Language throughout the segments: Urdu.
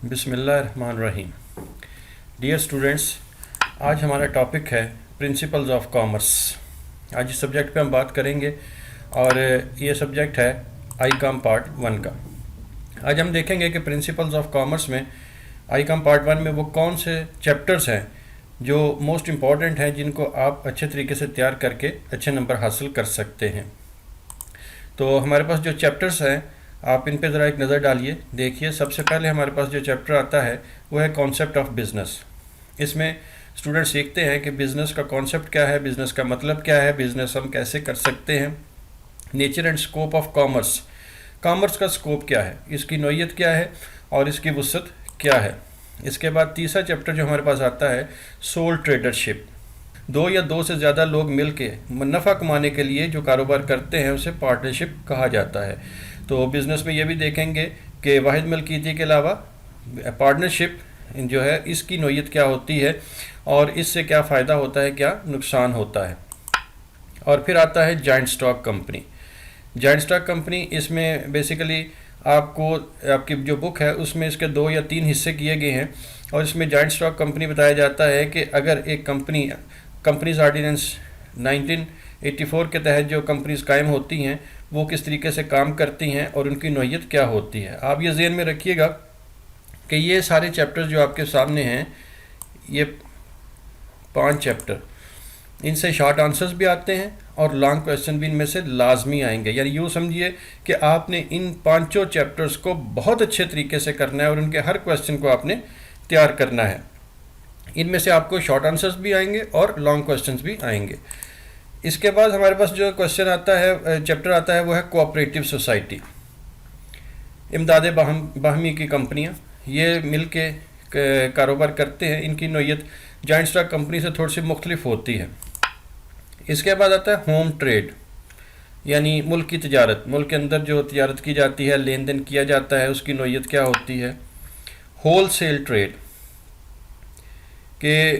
بسم اللہ الرحمن الرحیم۔ ڈیئر اسٹوڈینٹس، آج ہمارا ٹاپک ہے پرنسپلز آف کامرس۔ آج اس سبجیکٹ پہ ہم بات کریں گے اور یہ سبجیکٹ ہے آئی کام پارٹ 1 کا۔ آج ہم دیکھیں گے کہ پرنسپلز آف کامرس میں آئی کام پارٹ 1 میں وہ کون سے چیپٹرز ہیں جو موسٹ امپورٹنٹ ہیں، جن کو آپ اچھے طریقے سے تیار کر کے اچھے نمبر حاصل کر سکتے ہیں۔ تو ہمارے پاس جو چیپٹرز ہیں آپ ان پہ ذرا ایک نظر ڈالیے، دیکھیے۔ سب سے پہلے ہمارے پاس جو چیپٹر آتا ہے وہ ہے کانسیپٹ آف بزنس۔ اس میں اسٹوڈنٹ سیکھتے ہیں کہ بزنس کا کانسیپٹ کیا ہے، بزنس کا مطلب کیا ہے، بزنس ہم کیسے کر سکتے ہیں۔ Nature and scope of commerce, commerce کا اسکوپ کیا ہے، اس کی نوعیت کیا ہے اور اس کی وسعت کیا ہے۔ اس کے بعد تیسرا چیپٹر جو ہمارے پاس آتا ہے سول ٹریڈرشپ، دو یا دو سے زیادہ لوگ مل کے منافع کمانے کے لیے جو کاروبار کرتے ہیں اسے پارٹنرشپ کہا جاتا ہے۔ تو بزنس میں یہ بھی دیکھیں گے کہ واحد ملکیتی کے علاوہ پارٹنرشپ جو ہے اس کی نوعیت کیا ہوتی ہے اور اس سے کیا فائدہ ہوتا ہے، کیا نقصان ہوتا ہے۔ اور پھر آتا ہے joint stock company. Joint stock company, اس میں بیسیکلی آپ کی جو بک ہے اس میں اس کے 2 یا 3 حصے کیے گئے ہیں، اور اس میں جائنٹ اسٹاک کمپنی بتایا جاتا ہے کہ اگر ایک کمپنیز آرڈیننس 1984 کے تحت جو کمپنیز قائم ہوتی ہیں وہ کس طریقے سے کام کرتی ہیں اور ان کی نوعیت کیا ہوتی ہے۔ آپ یہ ذہن میں رکھیے گا کہ یہ سارے چیپٹر جو آپ کے سامنے ہیں، یہ 5 چیپٹر، ان سے شارٹ آنسرز بھی آتے ہیں اور لانگ کویسچن بھی ان میں سے لازمی آئیں گے۔ یعنی یوں سمجھیے کہ آپ نے ان 5 چیپٹرز کو بہت اچھے طریقے سے کرنا ہے اور ان کے ہر کویسچن کو آپ نے تیار کرنا ہے۔ ان میں سے آپ کو شارٹ آنسرز بھی آئیں گے اور لانگ کویسچنز بھی آئیں گے۔ اس کے بعد ہمارے پاس جو کویسچن آتا ہے، چیپٹر آتا ہے، وہ ہے کوآپریٹو سوسائٹی، امداد باہمی کی کمپنیاں، یہ مل کے کاروبار کرتے ہیں۔ ان کی نوعیت جائنٹ اسٹاک کمپنی سے تھوڑی سی مختلف ہوتی ہے۔ اس کے بعد آتا ہے ہوم ٹریڈ، یعنی ملک کی تجارت، ملک کے اندر جو تجارت کی جاتی ہے، لین دین کیا جاتا ہے، اس کی نوعیت کیا ہوتی ہے۔ ہول سیل ٹریڈ، کہ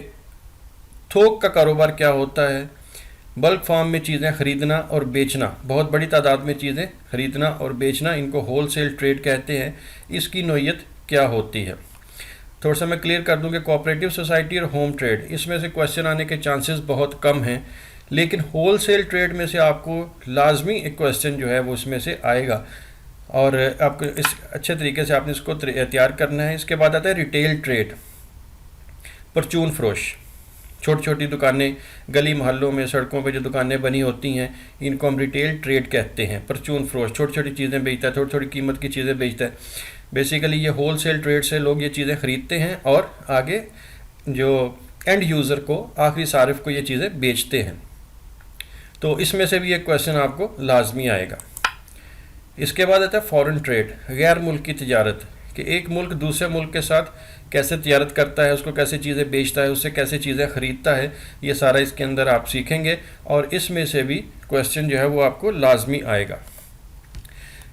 تھوک کا کاروبار کیا ہوتا ہے۔ بلک فارم میں چیزیں خریدنا اور بیچنا، بہت بڑی تعداد میں چیزیں خریدنا اور بیچنا، ان کو ہول سیل ٹریڈ کہتے ہیں۔ اس کی نوعیت کیا ہوتی ہے۔ تھوڑا سا میں کلیئر کر دوں کہ کوآپریٹو سوسائٹی اور ہوم ٹریڈ، اس میں سے کویسچن آنے کے چانسز بہت کم ہیں، لیکن ہول سیل ٹریڈ میں سے آپ کو لازمی ایک کویسچن جو ہے وہ اس میں سے آئے گا، اور آپ کو اس اچھے طریقے سے آپ نے اس کو تیار کرنا ہے۔ اس کے بعد آتا ہے ریٹیل ٹریڈ، پرچون فروش، چھوٹی چھوٹی دکانیں، گلی محلوں میں، سڑکوں پہ جو دکانیں بنی ہوتی ہیں، ان کو ہم ریٹیل ٹریڈ کہتے ہیں۔ پرچون فروش چھوٹی چھوٹی چیزیں بیچتا ہے، تھوڑی تھوڑی قیمت کی چیزیں بیچتا ہے۔ بیسیکلی یہ ہول سیل ٹریڈ سے لوگ یہ چیزیں خریدتے ہیں اور آگے جو اینڈ یوزر کو، آخری صارف کو یہ چیزیں بیچتے ہیں۔ تو اس میں سے بھی ایک کویسچن آپ کو لازمی آئے گا۔ اس کے بعد آتا ہے فارن ٹریڈ، غیر ملکی تجارت، کہ ایک ملک دوسرے ملک کے ساتھ کیسے تجارت کرتا ہے، اس کو کیسے چیزیں بیچتا ہے، اس سے کیسے چیزیں خریدتا ہے، یہ سارا اس کے اندر آپ سیکھیں گے، اور اس میں سے بھی کویسچن جو ہے وہ آپ کو لازمی آئے گا۔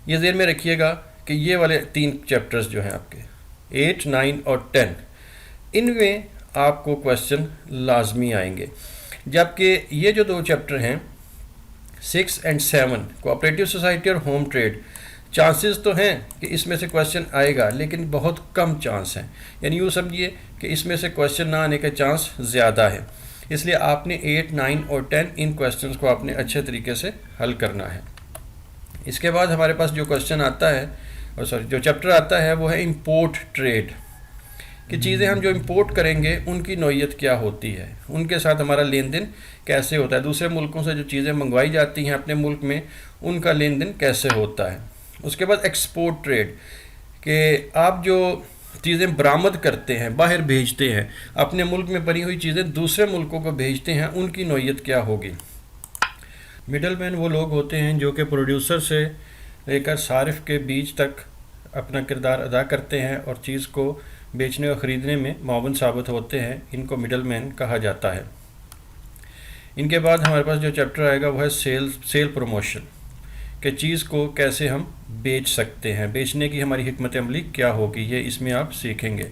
یہ ذہن میں رکھیے گا کہ یہ والے 3 چیپٹرز جو ہیں آپ کے 8، 9 اور 10، ان میں آپ کو کویسچن لازمی آئیں گے، جبکہ یہ جو 2 چیپٹر ہیں 6 اور 7، کوآپریٹو سوسائٹی اور ہوم ٹریڈ، چانسز تو ہیں کہ اس میں سے کویسچن آئے گا، لیکن بہت کم چانس ہیں۔ یعنی یوں سمجھیے کہ اس میں سے کویسچن نہ آنے کا چانس زیادہ ہے۔ اس لیے آپ نے 8، 9 اور 10 ان کویسچنز کو آپ نے اچھے طریقے سے حل کرنا ہے۔ اس کے بعد ہمارے پاس جو کویسچن آتا ہے، جو چیپٹر آتا ہے، وہ ہے امپورٹ ٹریڈ، کہ چیزیں ہم جو امپورٹ کریں گے ان کی نوعیت کیا ہوتی ہے، ان کے ساتھ ہمارا لین دین کیسے ہوتا ہے، دوسرے ملکوں سے جو چیزیں منگوائی جاتی ہیں اپنے ملک میں، ان کا لین دین کیسے ہوتا ہے۔ اس کے بعد ایکسپورٹ ٹریڈ، کہ آپ جو چیزیں برآمد کرتے ہیں، باہر بھیجتے ہیں، اپنے ملک میں بنی ہوئی چیزیں دوسرے ملکوں کو بھیجتے ہیں، ان کی نوعیت کیا ہوگی۔ مڈل مین وہ لوگ ہوتے ہیں جو کہ پروڈیوسر سے لے کر صارف کے بیچ تک اپنا کردار ادا کرتے ہیں اور چیز کو بیچنے اور خریدنے میں معاون ثابت ہوتے ہیں، ان کو مڈل مین کہا جاتا ہے۔ ان کے بعد ہمارے پاس جو چیپٹر آئے گا وہ ہے سیل پروموشن، کہ چیز کو کیسے ہم بیچ سکتے ہیں، بیچنے کی ہماری حکمت عملی کیا ہوگی، یہ اس میں آپ سیکھیں گے۔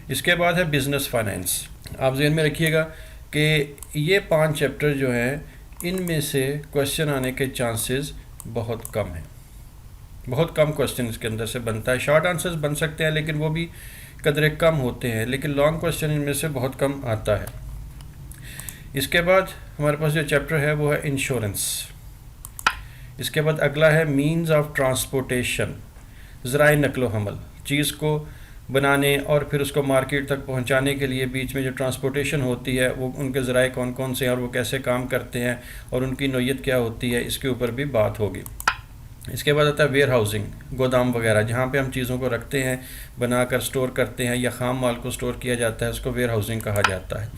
اس کے بعد ہے بزنس فائنینس۔ آپ ذہن میں رکھیے گا کہ یہ 5 چیپٹر جو ہیں، ان میں سے کویسچن آنے کے چانسز بہت کم ہیں، بہت کم کویسچن اس کے اندر سے بنتا ہے۔ شارٹ آنسرز بن سکتے ہیں، لیکن وہ بھی قدرے کم ہوتے ہیں، لیکن لانگ کویسچن ان میں سے بہت کم آتا ہے۔ اس کے بعد ہمارے پاس جو چیپٹر ہے وہ ہے انشورنس۔ اس کے بعد اگلا ہے مینز آف ٹرانسپورٹیشن، ذرائع نقل و حمل، چیز کو بنانے اور پھر اس کو مارکیٹ تک پہنچانے کے لیے بیچ میں جو ٹرانسپورٹیشن ہوتی ہے وہ ان کے ذرائع کون کون سے ہیں اور وہ کیسے کام کرتے ہیں اور ان کی نوعیت کیا ہوتی ہے، اس کے اوپر بھی بات ہوگی۔ اس کے بعد آتا ہے ویئر ہاؤسنگ، گودام وغیرہ، جہاں پہ ہم چیزوں کو رکھتے ہیں، بنا کر سٹور کرتے ہیں یا خام مال کو سٹور کیا جاتا ہے، اس کو ویئر ہاؤسنگ کہا جاتا ہے۔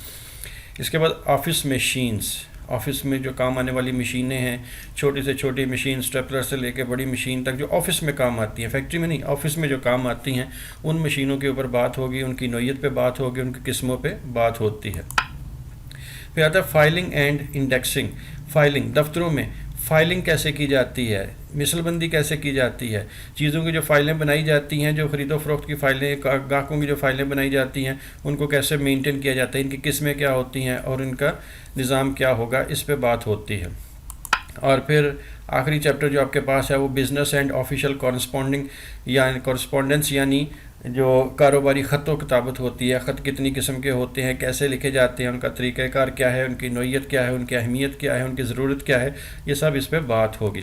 اس کے بعد آفس مشینز، آفس میں جو کام آنے والی مشینیں ہیں، چھوٹی سے چھوٹی مشین اسٹیپلر سے لے کے بڑی مشین تک جو آفس میں کام آتی ہیں، فیکٹری میں نہیں، آفس میں جو کام آتی ہیں، ان مشینوں کے اوپر بات ہوگی، ان کی نوعیت پہ بات ہوگی، ان کی قسموں پہ بات ہوتی ہے۔ پھر آتا ہے فائلنگ اینڈ انڈیکسنگ، فائلنگ، دفتروں میں فائلنگ کیسے کی جاتی ہے، مثل بندی کیسے کی جاتی ہے، چیزوں کی جو فائلیں بنائی جاتی ہیں، جو خرید و فروخت کی فائلیں، گاہکوں کی جو فائلیں بنائی جاتی ہیں، ان کو کیسے مینٹین کیا جاتا ہے، ان کی قسمیں کیا ہوتی ہیں اور ان کا نظام کیا ہوگا، اس پہ بات ہوتی ہے۔ اور پھر آخری چیپٹر جو آپ کے پاس ہے وہ بزنس اینڈ آفیشیل کورسپونڈنس، یعنی جو کاروباری خط و کتابت ہوتی ہے، خط کتنی قسم کے ہوتے ہیں، کیسے لکھے جاتے ہیں، ان کا طریقہ کار کیا ہے، ان کی نوعیت کیا ہے، ان کی اہمیت کیا ہے، ان کی ضرورت کیا ہے، یہ سب اس پہ بات ہوگی۔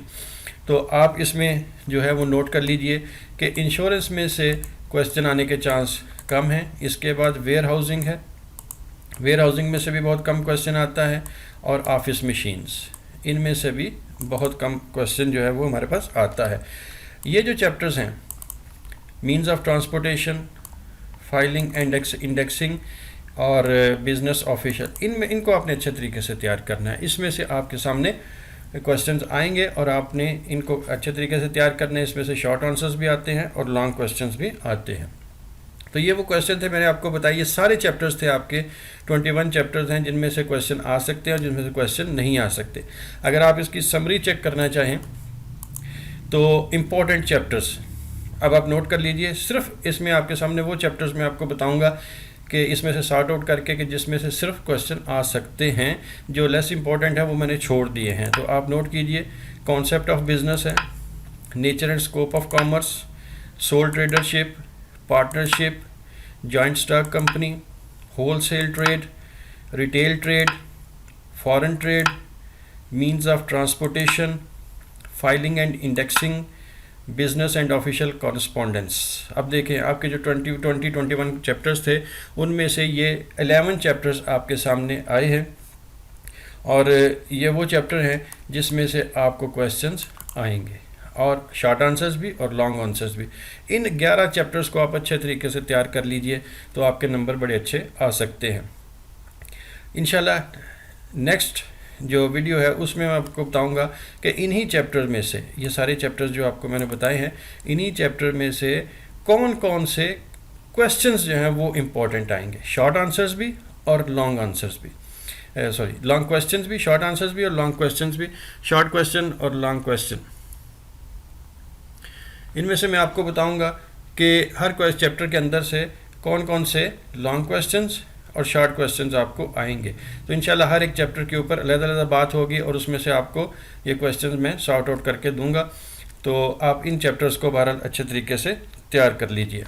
تو آپ اس میں جو ہے وہ نوٹ کر لیجئے کہ انشورنس میں سے کویسچن آنے کے چانس کم ہیں۔ اس کے بعد ویئر ہاؤسنگ ہے، ویئر ہاؤسنگ میں سے بھی بہت کم کویسچن آتا ہے، اور آفس مشینز، ان میں سے بھی بہت کم کویسچن جو ہے وہ ہمارے پاس آتا ہے۔ یہ جو چیپٹرز ہیں، means of transportation, filing and indexing اور بزنس آفیشل، ان کو آپ نے اچھے طریقے سے تیار کرنا ہے۔ اس میں سے آپ کے سامنے کویسچنز آئیں گے اور آپ نے ان کو اچھے طریقے سے تیار کرنا ہے۔ اس میں سے شارٹ آنسرز بھی آتے ہیں اور لانگ کویسچنز بھی آتے ہیں۔ تو یہ وہ کویسچن تھے، میں نے آپ کو بتایا، یہ سارے چیپٹرز تھے آپ کے 21 چیپٹرز ہیں، جن میں سے کویسچن آ سکتے ہیں اور جن میں سے کویسچن نہیں آ سکتے۔ اگر آپ اس کی سمری چیک کرنا چاہیں تو امپورٹنٹ چیپٹرز اب آپ نوٹ کر لیجئے، صرف اس میں آپ کے سامنے وہ چیپٹرز میں آپ کو بتاؤں گا کہ اس میں سے سارٹ آؤٹ کر کے کہ جس میں سے صرف کویسچن آ سکتے ہیں، جو لیس امپورٹنٹ ہے وہ میں نے چھوڑ دیے ہیں۔ تو آپ نوٹ کیجئے، کانسیپٹ آف بزنس ہے، nature and scope of commerce, sole tradership, partnership, joint stock company, wholesale trade, retail trade, foreign trade, means of transportation, filing and indexing, business and official correspondence. اب دیکھیں آپ کے جو 21 چیپٹرز تھے، ان میں سے یہ 11 چیپٹرز آپ کے سامنے آئے ہیں، اور یہ وہ چیپٹر ہیں جس میں سے آپ کو کویسچنز آئیں گے، اور شارٹ آنسرز بھی اور لانگ آنسرز بھی۔ ان 11 چیپٹرز کو آپ اچھے طریقے سے تیار کر لیجئے تو آپ کے نمبر بڑے اچھے آ سکتے ہیں۔ انشاءاللہ نیکسٹ جو ویڈیو ہے اس میں آپ کو بتاؤں گا کہ انہی چیپٹر میں سے، یہ سارے چیپٹرز جو آپ کو میں نے بتائے ہیں، انہی چیپٹر میں سے کون کون سے کویسچنز جو ہیں وہ امپورٹنٹ آئیں گے، شارٹ آنسرز بھی اور لانگ آنسرز بھی، لانگ کویسچنز بھی، شارٹ آنسرز بھی اور لانگ کویسچنز بھی، شارٹ کویسچن اور لانگ کویسچن۔ ان میں سے میں آپ کو بتاؤں گا کہ ہر چیپٹر کے اندر سے کون کون سے لانگ کویسچنز اور شارٹ کویسچنز آپ کو آئیں گے۔ تو انشاءاللہ ہر ایک چیپٹر کے اوپر علیحدہ علیحدہ بات ہوگی، اور اس میں سے آپ کو یہ کویسچنز میں سارٹ آؤٹ کر کے دوں گا۔ تو آپ ان چیپٹرز کو بہرحال اچھے طریقے سے تیار کر لیجئے۔